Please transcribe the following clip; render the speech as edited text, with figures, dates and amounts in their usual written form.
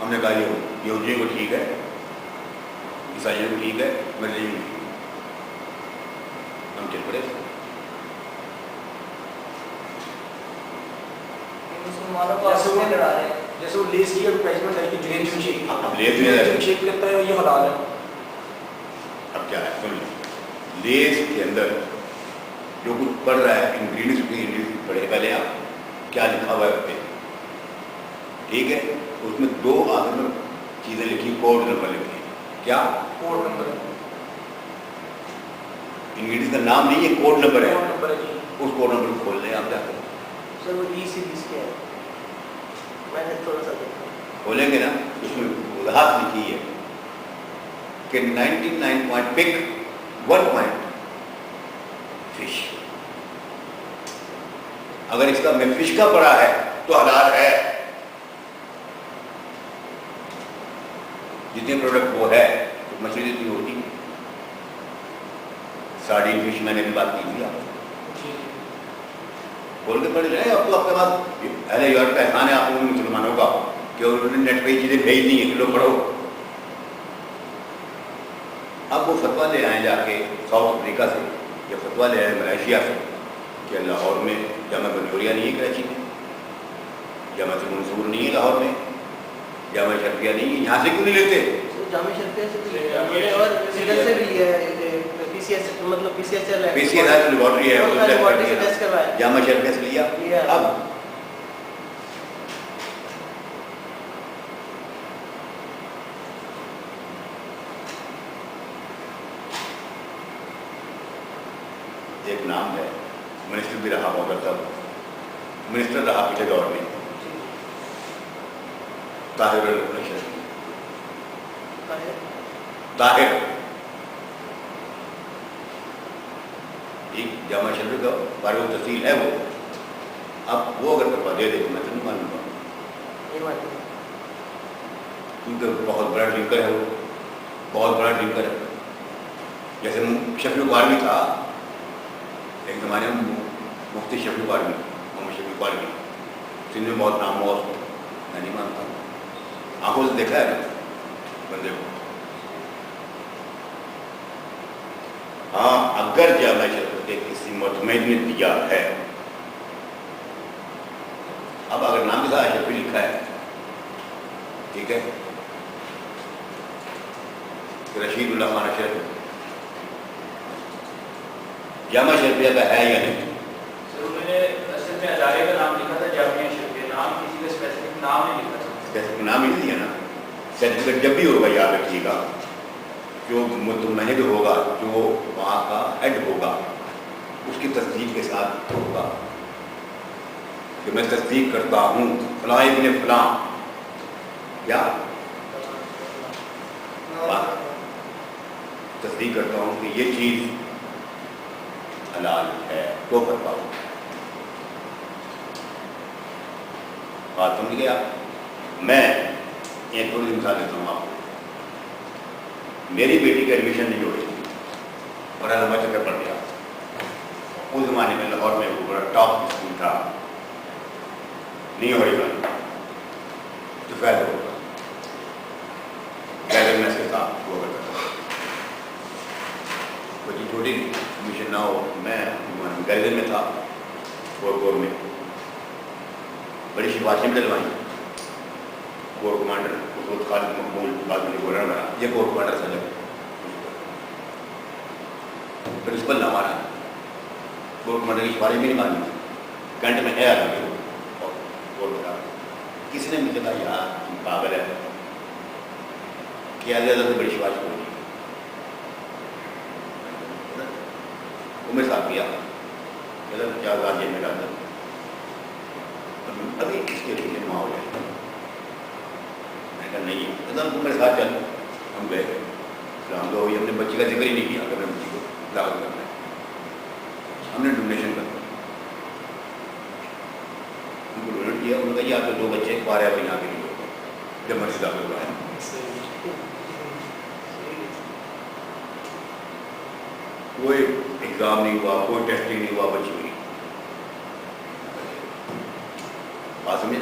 ہم نے کہا یہودیوں کو ٹھیک ہے, عیسائیوں کو ٹھیک ہے, میرے لیے ہم چل پڑے. مسلمانوں کو آپس میں لڑا رہے ہیں. جیسے وہ لیس کی ایڈورٹائزمنٹ ہے کہ جن شیپ اب لیس میں شیپ لگتا ہے یہ حلال ہے. اب کیا ہے سن لیں, لیس کے اندر جو کچھ پڑھ رہا ہے انگریڈینٹس پڑھے پہلے آپ کیا لکھا ہوا ہے اس پہ, ٹھیک ہے. اس میں 2 آخر میں چیزیں لکھی, کوڈ نمبر لکھی. کیا کوڈ نمبر ہے, انگریڈینٹس کا نام نہیں ہے, کوڈ نمبر ہے. کوڈ نمبر ہے جی. اس کوڈ نمبر کو کھول لیں آپ جا کر. سر وہ ای سی بیس کے ہے, میں نے تھوڑا سا دیکھا. کھولیں گے نا, اس میں وضاحت لکھی ہے کہ 99 پوائنٹ پک 1 پوائنٹ فش. اگر اس کا میں فش کا پڑا ہے تو حلال ہے. جتنے پروڈکٹ وہ ہے مچھلی جتنی ہوتی, سارڈین فش میں نے بھی بات کی تھی آپ کھول کے پڑھ رہے. آپ کو آپ کے بعد اہل یورپ کا احسان ہے آپ لوگوں مسلمانوں کا کہ انہوں نے نیٹ پہ یہ چیزیں بھیج دی ہیں کہ لوگ پڑھو. اب وہ فتویٰ لے آئیں جا کے ساؤتھ افریقہ سے, یا فتویٰ لے آئے ملیشیا سے کہ لاہور میں جامعہ بنجوریا نہیں ہے, کراچی میں جامعہ منصور نہیں ہے, لاہور میں جامعہ شرفیہ نہیں ہے, یہاں سے کیوں نہیں لیتے؟ جامع شرفیہ سے بھی لیا ہے اور ادھر سے بھی لیا ہے, پی سی ایس مطلب پی سی ایس لیبارٹری ہے, لیبارٹری سے ٹیسٹ کروایا. جامعہ شرفیہ سے لیا. اب ایک نام ہے, منسٹر بھی رہا بہت عرصہ, منسٹر رہا پچھلے دور میں, طاہر الاشرفی. طاہر ایک جامعہ شرفی کا بارے تحصیل ہے وہ. اب وہ اگر فتویٰ دے دے تو میں تو نہیں مانوں گا, کیونکہ بہت بڑا ڈرنکر ہے وہ, بہت بڑا ڈرنکر ہے. جیسے شفیع قاروی تھا ایک زمانے میں, مفتی شفیع قاروی, محمد شفیع قاروی, سندھ میں بہت نام ہوا اس کو. میں نہیں مانتا, آنکھوں سے دیکھا ہے نا بندے کو. ہاں اگر جامعہ شرفیہ کے کسی مطمئن نے دیا ہے, اب اگر نام کے ساتھ شفیع لکھا ہے, ٹھیک ہے, رشید اللہ خان اشرفی جامعہ شرفیہ کا ہے یا نہیں؟ سر انہوں نے اصل میں ادارے کا نام لکھا تھا جامعہ شرفیہ, نام کسی کا اسپیسیفک نام نہیں لکھا تھا. اسپیسیفک نام ہی نہیں دیا نا. سرٹیفکیٹ جب بھی ہوگا یاد رکھیے گا, جو متمہد ہوگا, جو وہاں کا ہیڈ ہوگا, اس کی تصدیق کے ساتھ ہوگا کہ میں تصدیق کرتا ہوں فلاں ابن فلاں, کیا تصدیق کرتا ہوں کہ یہ چیز حلال ہے تو کرتا ہوں. بات سمجھ گیا؟ میں ایک تھوڑی مثال دیتا ہوں آپ کو. میری بیٹی کا ایڈمیشن نہیں ہو رہی تھی اور علامہ چکر پڑ گیا. اس زمانے میں لاہور میں وہ بڑا ٹاپ اسکول تھا, نہیں ہو رہی بات تو فائدہ ہوگا. گیدر میں سے تھا وہ کرتا تھا, کوئی چھوٹی ایڈمیشن نہ ہو. میں گیدر میں تھا, گور میں بڑی شفاعتیں ڈلوائیں. کور کمانڈر اس وقت خالد مقبول, بعد میں گورنر بنا, یہ کور کمانڈر تھا جب پرنسپل نہ مانا, کور کمانڈر کی سفارش بھی نہیں مانی, کینٹ میں ہے آدمی وہ بتا. کسی نے مجھے کہا یار تم پاگل ہے, کیا زیادہ سے بڑی سفارش ہوگی. وہ میرے ساتھ کیا کیا جیل میں ڈالتا ابھی اس کے لیے جمع ہو جائے. میں کہا نہیں ہے, تو میرے ساتھ چل. ہم گئے, ہم تو ہم نے بچی کا ذکر ہی نہیں کیا کہ میں بچی کو دعوت کرنا ہے. ہم نے ڈونیشن کر ان کو ڈونیٹ کیا. انہوں نے کہا آپ کے 2 بچے باہر ہے, یہاں کے لیے جب مرضی داخل ہوا ہے. کوئی ایگزام نہیں ہوا, کوئی ٹیسٹنگ نہیں ہوا, بچی ہوئی. بات سمجھے